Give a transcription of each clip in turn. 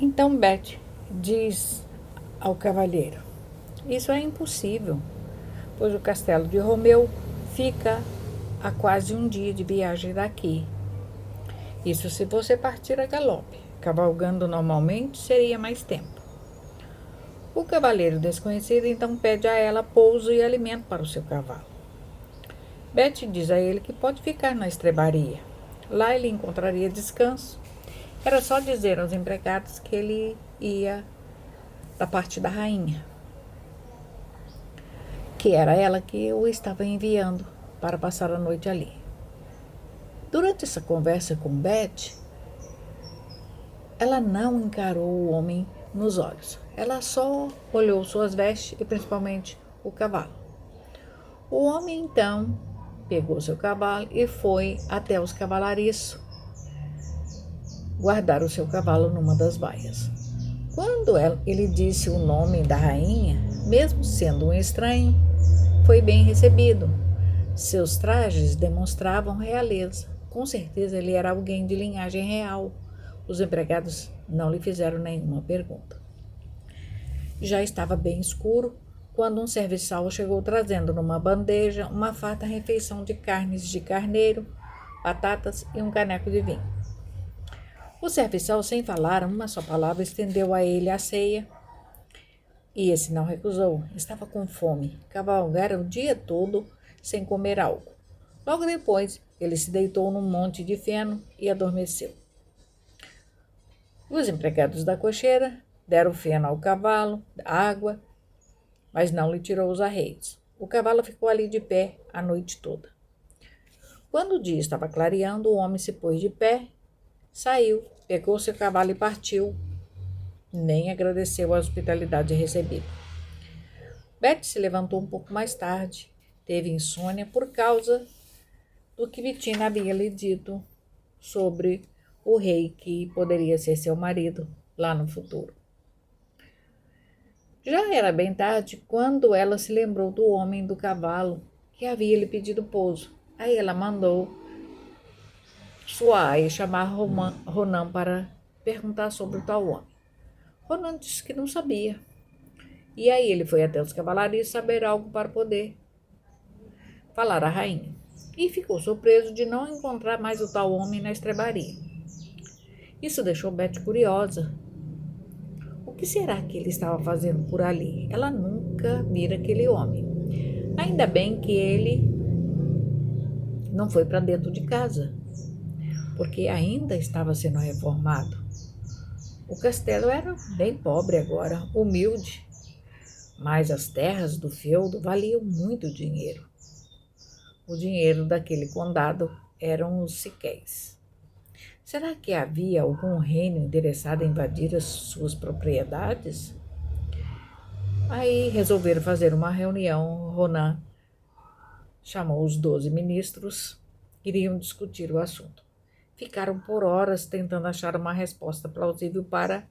Então Beth diz ao cavalheiro: isso é impossível, pois o castelo de Romeu fica a quase um dia de viagem daqui. Isso se você partir a galope. Cavalgando normalmente seria mais tempo. O cavaleiro desconhecido então pede a ela pouso e alimento para o seu cavalo. Beth diz a ele que pode ficar na estrebaria. Lá ele encontraria descanso. Era só dizer aos empregados que ele ia da parte da rainha, que era ela que o estava enviando para passar a noite ali. Durante essa conversa com Beth, ela não encarou o homem nos olhos. Ela só olhou suas vestes e principalmente o cavalo. O homem então pegou seu cavalo e foi até os cavalariços guardar o seu cavalo numa das baias. Quando ele disse o nome da rainha, mesmo sendo um estranho, foi bem recebido. Seus trajes demonstravam realeza. Com certeza ele era alguém de linhagem real. Os empregados não lhe fizeram nenhuma pergunta. Já estava bem escuro quando um serviçal chegou trazendo numa bandeja uma farta refeição de carnes de carneiro, batatas e um caneco de vinho. O serviçal, sem falar uma só palavra, estendeu a ele a ceia e esse não recusou. Estava com fome, cavalgara o dia todo sem comer algo. Logo depois, ele se deitou num monte de feno e adormeceu. Os empregados da cocheira deram feno ao cavalo, água, mas não lhe tirou os arreios. O cavalo ficou ali de pé a noite toda. Quando o dia estava clareando, o homem se pôs de pé, saiu, pegou seu cavalo e partiu. Nem agradeceu a hospitalidade recebida. Beth se levantou um pouco mais tarde. Teve insônia por causa do que Vitina havia lhe dito sobre o rei que poderia ser seu marido lá no futuro. Já era bem tarde quando ela se lembrou do homem do cavalo que havia lhe pedido pouso. Aí ela mandou Suai chamar Ronan para perguntar sobre o tal homem. Ronan disse que não sabia. E aí ele foi até os cavalariços saber algo para poder falar à rainha. E ficou surpreso de não encontrar mais o tal homem na estrebaria. Isso deixou Beth curiosa. O que será que ele estava fazendo por ali? Ela nunca vira aquele homem. Ainda bem que ele não foi para dentro de casa, porque ainda estava sendo reformado. O castelo era bem pobre agora, humilde, mas as terras do feudo valiam muito dinheiro. O dinheiro daquele condado eram os siquéis. Será que havia algum reino interessado em invadir as suas propriedades? Aí resolveram fazer uma reunião. Ronan chamou os 12 ministros, iriam discutir o assunto. Ficaram por horas tentando achar uma resposta plausível para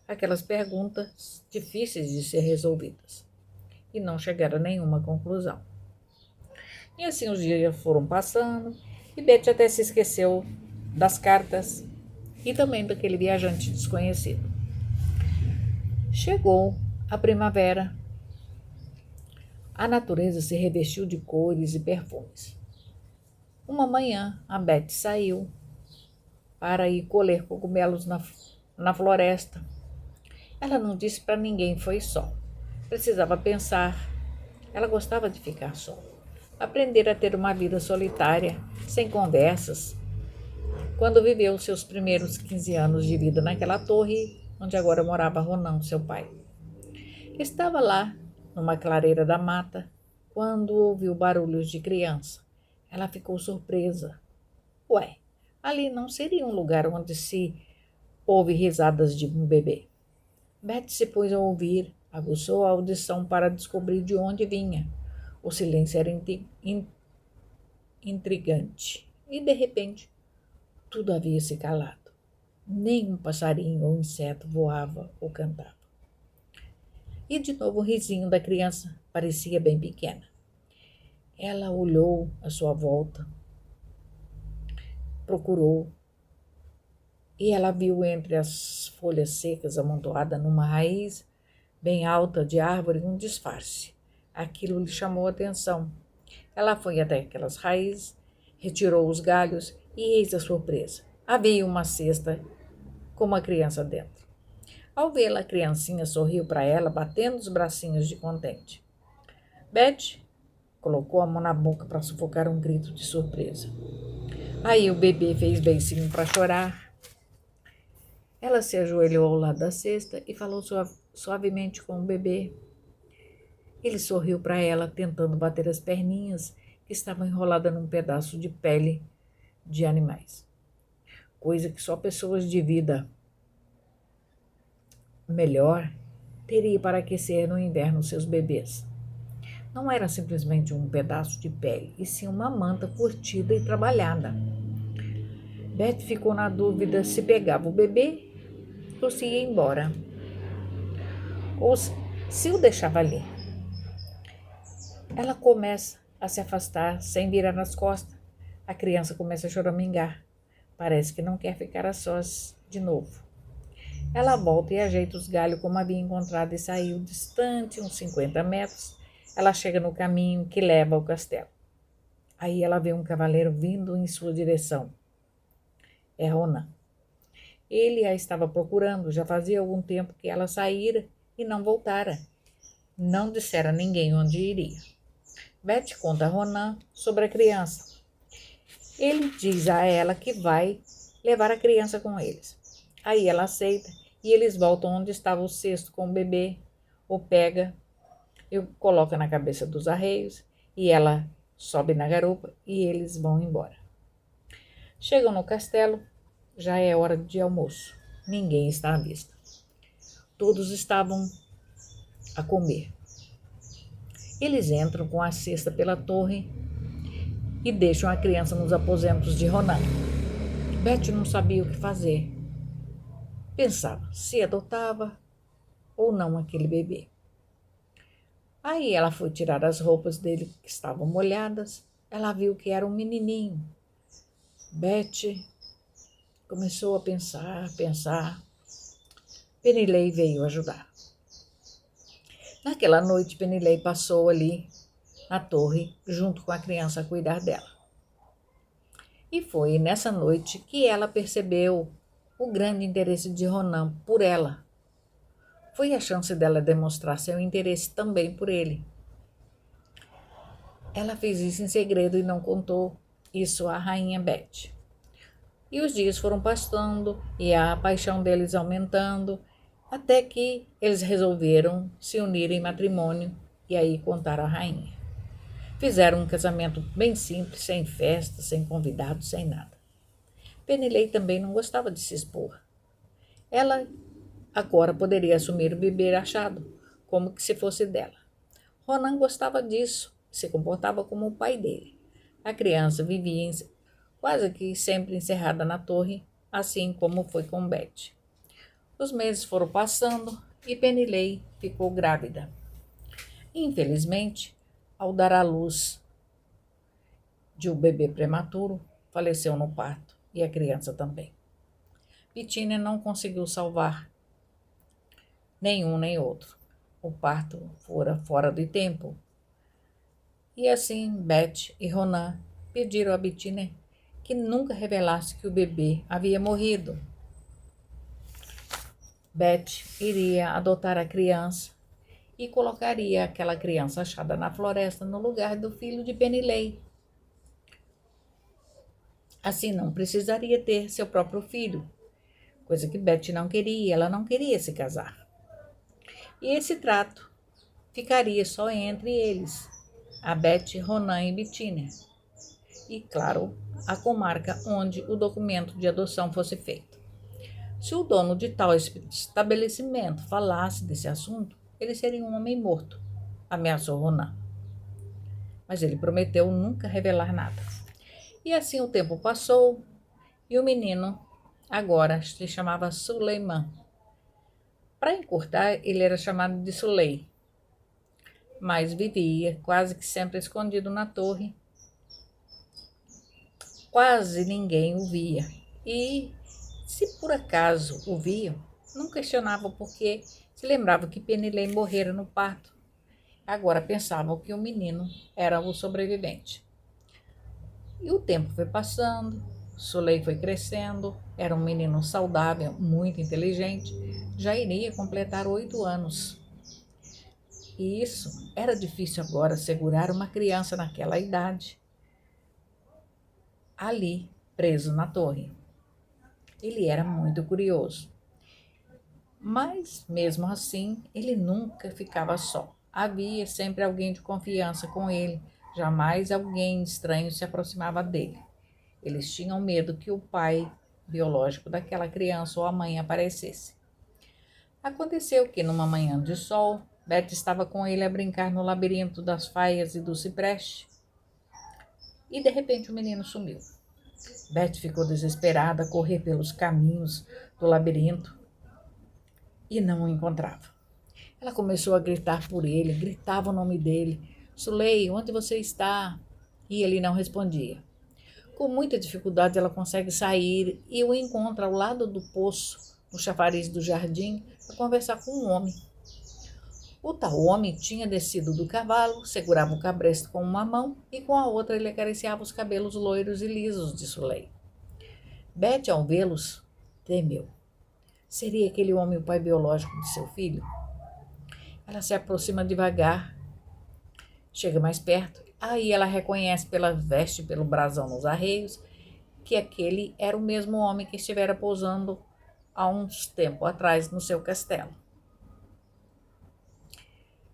aquelas perguntas difíceis de ser resolvidas e não chegaram a nenhuma conclusão. E assim os dias foram passando e Beth até se esqueceu das cartas e também daquele viajante desconhecido. Chegou a primavera. A natureza se revestiu de cores e perfumes. Uma manhã, a Beth saiu para ir colher cogumelos na floresta. Ela não disse para ninguém, foi só. Precisava pensar. Ela gostava de ficar só. Aprender a ter uma vida solitária, sem conversas. Quando viveu seus primeiros 15 anos de vida naquela torre, onde agora morava Ronan, seu pai. Estava lá, numa clareira da mata, quando ouviu barulhos de criança. Ela ficou surpresa. Ué, ali não seria um lugar onde se ouve risadas de um bebê. Beth se pôs a ouvir, aguçou a audição para descobrir de onde vinha. O silêncio era intrigante. E, de repente, tudo havia se calado. Nenhum passarinho ou inseto voava ou cantava. E de novo o risinho da criança parecia bem pequena. Ela olhou à sua volta, procurou e ela viu entre as folhas secas amontoada numa raiz bem alta de árvore um disfarce. Aquilo lhe chamou a atenção. Ela foi até aquelas raízes, retirou os galhos e eis a surpresa. Havia uma cesta com uma criança dentro. Ao vê-la, a criancinha sorriu para ela, batendo os bracinhos de contente. Beth colocou a mão na boca para sufocar um grito de surpresa. Aí o bebê fez beicinho para chorar. Ela se ajoelhou ao lado da cesta e falou suavemente com o bebê. Ele sorriu para ela, tentando bater as perninhas que estavam enroladas num pedaço de pele de animais. Coisa que só pessoas de vida melhor teria para aquecer no inverno seus bebês. Não era simplesmente um pedaço de pele, e sim uma manta curtida e trabalhada. Beth ficou na dúvida se pegava o bebê ou se ia embora, ou se o deixava ali. Ela começa a se afastar sem virar as costas. A criança começa a choramingar. Parece que não quer ficar a sós de novo. Ela volta e ajeita os galhos como havia encontrado e saiu distante, uns 50 metros. Ela chega no caminho que leva ao castelo. Aí ela vê um cavaleiro vindo em sua direção. É Ronan. Ele a estava procurando, já fazia algum tempo que ela saíra e não voltara. Não dissera a ninguém onde iria. Beth conta a Ronan sobre a criança. Ele diz a ela que vai levar a criança com eles. Aí ela aceita e eles voltam onde estava o cesto com o bebê, o pega e o coloca na cabeça dos arreios e ela sobe na garupa e eles vão embora. Chegam no castelo, já é hora de almoço. Ninguém está à vista. Todos estavam a comer. Eles entram com a cesta pela torre e deixam a criança nos aposentos de Ronan. Beth não sabia o que fazer. Pensava se adotava ou não aquele bebê. Aí ela foi tirar as roupas dele que estavam molhadas. Ela viu que era um menininho. Beth começou a pensar. Penilei veio ajudar. Naquela noite, Penilei passou ali na torre, junto com a criança, a cuidar dela. E foi nessa noite que ela percebeu o grande interesse de Ronan por ela. Foi a chance dela demonstrar seu interesse também por ele. Ela fez isso em segredo e não contou isso à rainha Beth. E os dias foram passando e a paixão deles aumentando, até que eles resolveram se unir em matrimônio e aí contaram à rainha. Fizeram um casamento bem simples, sem festa, sem convidados, sem nada. Penilei também não gostava de se expor. Ela agora poderia assumir o bebê achado, como que se fosse dela. Ronan gostava disso, se comportava como o pai dele. A criança vivia quase que sempre encerrada na torre, assim como foi com Beth. Os meses foram passando e Penilei ficou grávida. Infelizmente, ao dar à luz de um bebê prematuro, faleceu no parto e a criança também. Bitínia não conseguiu salvar nenhum nem outro. O parto fora fora do tempo. E assim Beth e Ronan pediram a Bitínia que nunca revelasse que o bebê havia morrido. Beth iria adotar a criança e colocaria aquela criança achada na floresta no lugar do filho de Penilei. Assim não precisaria ter seu próprio filho, coisa que Beth não queria, ela não queria se casar. E esse trato ficaria só entre eles, a Beth, Ronan e Bitínia. E, claro, a comarca onde o documento de adoção fosse feito. Se o dono de tal estabelecimento falasse desse assunto, ele seria um homem morto, ameaçou Ronan. Mas ele prometeu nunca revelar nada. E assim o tempo passou e o menino agora se chamava Suleiman. Para encurtar, ele era chamado de Sulei, mas vivia quase que sempre escondido na torre. Quase ninguém o via e Se por acaso o viam, não questionavam porque se lembravam que Penilei morrera no parto. Agora pensavam que o menino era o sobrevivente. E o tempo foi passando, Sulei foi crescendo, era um menino saudável, muito inteligente, já iria completar 8 anos. E isso era difícil agora segurar uma criança naquela idade, ali, preso na torre. Ele era muito curioso. Mas, mesmo assim, ele nunca ficava só. Havia sempre alguém de confiança com ele, jamais alguém estranho se aproximava dele. Eles tinham medo que o pai biológico daquela criança ou a mãe aparecesse. Aconteceu que, numa manhã de sol, Beth estava com ele a brincar no labirinto das faias e do cipreste. E, de repente, o menino sumiu. Beth ficou desesperada a correr pelos caminhos do labirinto e não o encontrava. Ela começou a gritar por ele, gritava o nome dele. Sulei, onde você está? E ele não respondia. Com muita dificuldade ela consegue sair e o encontra ao lado do poço, no chafariz do jardim, a conversar com um homem. O tal homem tinha descido do cavalo, segurava o cabresto com uma mão e com a outra ele acariciava os cabelos loiros e lisos de Sulei. Beth, ao vê-los, temeu. Seria aquele homem o pai biológico de seu filho? Ela se aproxima devagar, chega mais perto. Aí ela reconhece pela veste, pelo brasão nos arreios, que aquele era o mesmo homem que estivera pousando há uns tempo atrás no seu castelo.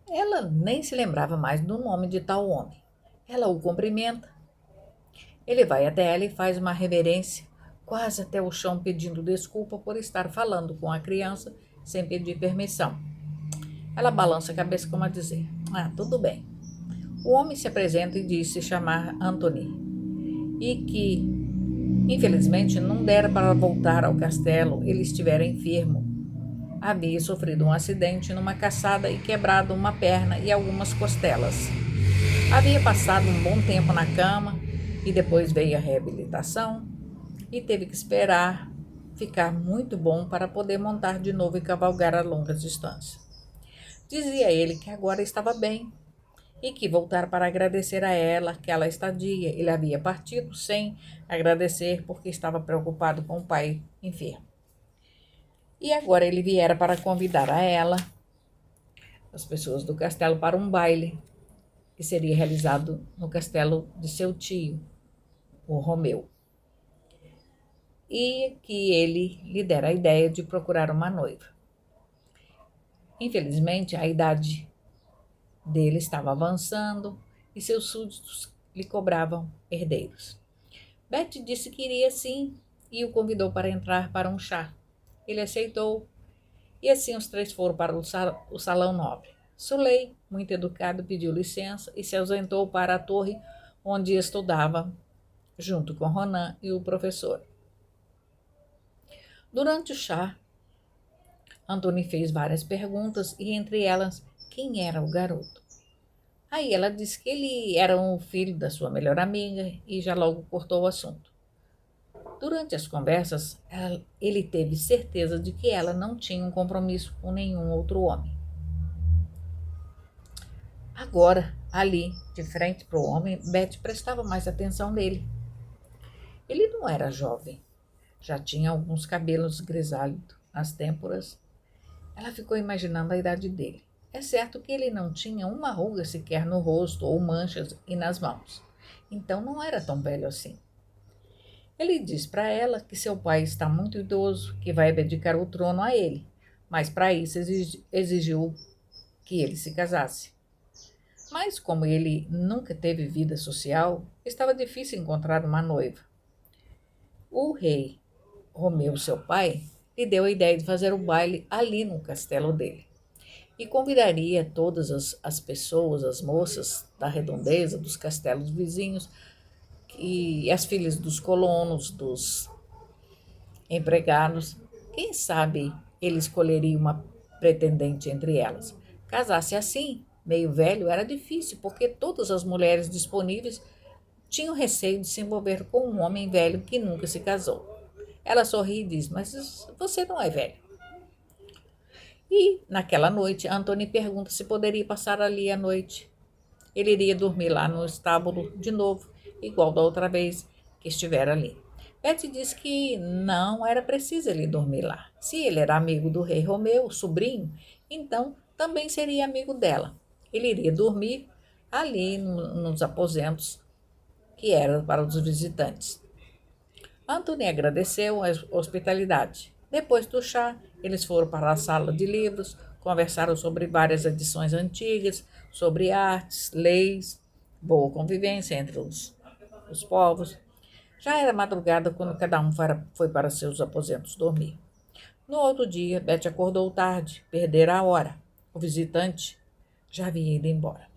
Ela nem se lembrava mais do nome de tal homem. Ela o cumprimenta. Ele vai até ela e faz uma reverência, quase até o chão, pedindo desculpa por estar falando com a criança sem pedir permissão. Ela balança a cabeça como a dizer, tudo bem. O homem se apresenta e diz se chamar Anthony e que, infelizmente, não dera para voltar ao castelo, ele estivera enfermo. Havia sofrido um acidente numa caçada e quebrado uma perna e algumas costelas. Havia passado um bom tempo na cama e depois veio a reabilitação e teve que esperar ficar muito bom para poder montar de novo e cavalgar a longas distâncias. Dizia ele que agora estava bem e que voltar para agradecer a ela aquela estadia. Ele havia partido sem agradecer porque estava preocupado com o pai enfermo. E agora ele viera para convidar a ela, as pessoas do castelo, para um baile que seria realizado no castelo de seu tio, o Romeu. E que ele lhe dera a ideia de procurar uma noiva. Infelizmente, a idade dele estava avançando e seus súditos lhe cobravam herdeiros. Beth disse que iria sim e o convidou para entrar para um chá. Ele aceitou e assim os três foram para o salão nobre. Sulei, muito educado, pediu licença e se ausentou para a torre onde estudava, junto com Ronan e o professor. Durante o chá, Anthony fez várias perguntas e entre elas, quem era o garoto? Aí ela disse que ele era um filho da sua melhor amiga e já logo cortou o assunto. Durante as conversas, ele teve certeza de que ela não tinha um compromisso com nenhum outro homem. Agora, ali, de frente para o homem, Beth prestava mais atenção nele. Ele não era jovem, já tinha alguns cabelos grisalhos nas têmporas. Ela ficou imaginando a idade dele. É certo que ele não tinha uma ruga sequer no rosto ou manchas e nas mãos. Então não era tão velho assim. Ele diz para ela que seu pai está muito idoso, que vai abdicar o trono a ele, mas para isso exigiu que ele se casasse. Mas como ele nunca teve vida social, estava difícil encontrar uma noiva. O rei Romeu, seu pai, lhe deu a ideia de fazer o baile ali no castelo dele. E convidaria todas as pessoas, as moças da redondeza, dos castelos vizinhos, e as filhas dos colonos, dos empregados. Quem sabe ele escolheria uma pretendente entre elas. Casar-se assim, meio velho, era difícil, porque todas as mulheres disponíveis tinham receio de se envolver com um homem velho que nunca se casou. Ela sorri e diz: mas você não é velho. E naquela noite, Anthony pergunta se poderia passar ali a noite. Ele iria dormir lá no estábulo de novo, igual da outra vez que estivera ali. Betty diz que não era preciso ele dormir lá. Se ele era amigo do rei Romeu, sobrinho, então também seria amigo dela. Ele iria dormir ali nos aposentos que eram para os visitantes. Anthony agradeceu a hospitalidade. Depois do chá, eles foram para a sala de livros, conversaram sobre várias edições antigas, sobre artes, leis, boa convivência entre os povos. Já era madrugada quando cada um foi para seus aposentos dormir. No outro dia, Betty acordou tarde, perdera a hora. O visitante já havia ido embora.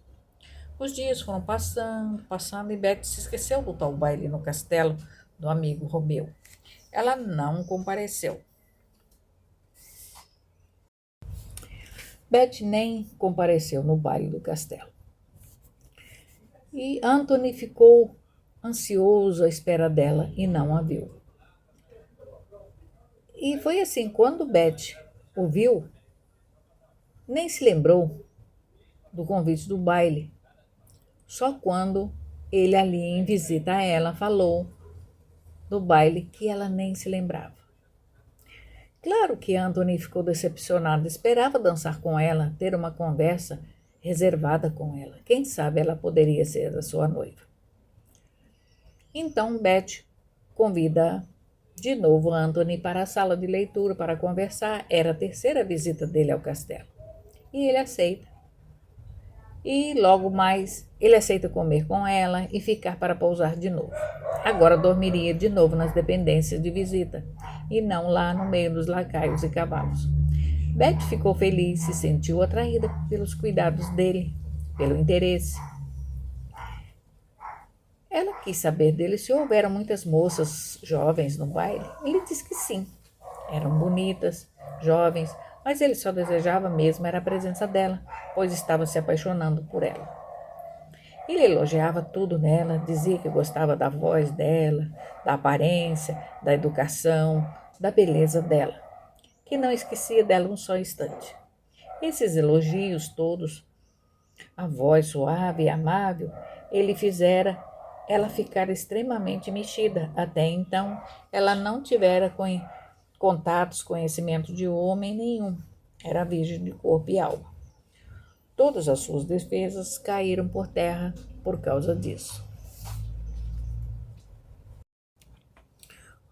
Os dias foram passando e Betty se esqueceu do tal baile no castelo do amigo Romeu. Ela não compareceu. Betty nem compareceu no baile do castelo. E Anthony ficou ansioso à espera dela e não a viu. E foi assim, quando Betty o viu, nem se lembrou do convite do baile. Só quando ele ali em visita a ela falou do baile que ela nem se lembrava. Claro que Anthony ficou decepcionado, esperava dançar com ela, ter uma conversa reservada com ela. Quem sabe ela poderia ser a sua noiva. Então Betty convida de novo Anthony para a sala de leitura para conversar. Era a terceira visita dele ao castelo. E ele aceita. E logo mais ele aceita comer com ela e ficar para pousar de novo. Agora dormiria de novo nas dependências de visita e não lá no meio dos lacaios e cavalos. Betty ficou feliz, se sentiu atraída pelos cuidados dele, pelo interesse. Ela quis saber dele se houveram muitas moças jovens no baile. Ele disse que sim. Eram bonitas, jovens, mas ele só desejava mesmo era a presença dela, pois estava se apaixonando por ela. Ele elogiava tudo nela, dizia que gostava da voz dela, da aparência, da educação, da beleza dela, que não esquecia dela um só instante. Esses elogios todos, a voz suave e amável, ele fizera ela ficar extremamente mexida. Até então, ela não tivera contatos, conhecimento de homem nenhum. Era virgem de corpo e alma. Todas as suas defesas caíram por terra por causa disso.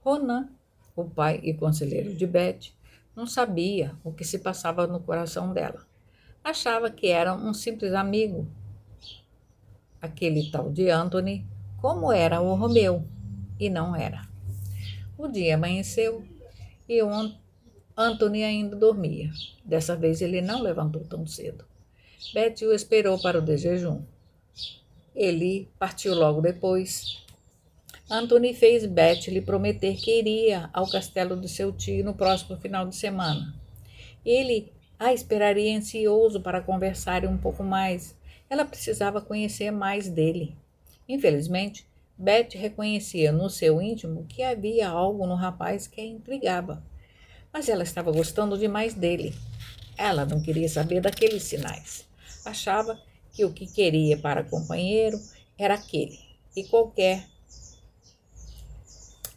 Ronan, o pai e conselheiro de Betty, não sabia o que se passava no coração dela. Achava que era um simples amigo, aquele tal de Anthony, como era o Romeu, e não era. O dia amanheceu e o Anthony ainda dormia. Dessa vez ele não levantou tão cedo. Betty o esperou para o desjejum. Ele partiu logo depois. Anthony fez Betty lhe prometer que iria ao castelo do seu tio no próximo final de semana. Ele a esperaria ansioso para conversarem um pouco mais. Ela precisava conhecer mais dele. Infelizmente, Betty reconhecia no seu íntimo que havia algo no rapaz que a intrigava. Mas ela estava gostando demais dele. Ela não queria saber daqueles sinais. Achava que o que queria para companheiro era aquele, e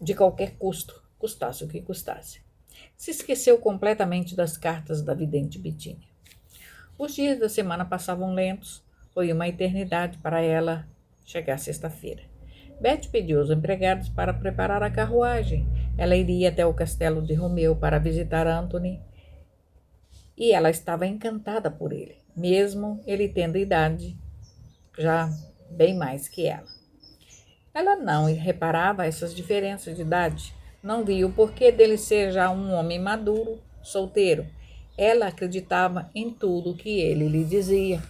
de qualquer custo, custasse o que custasse. Se esqueceu completamente das cartas da vidente Bitinha. Os dias da semana passavam lentos. Foi uma eternidade para ela chegar sexta-feira. Betty pediu aos empregados para preparar a carruagem. Ela iria até o castelo de Romeu para visitar Anthony. E ela estava encantada por ele, mesmo ele tendo idade já bem mais que ela. Ela não reparava essas diferenças de idade, não via o porquê dele ser já um homem maduro, solteiro. Ela acreditava em tudo que ele lhe dizia.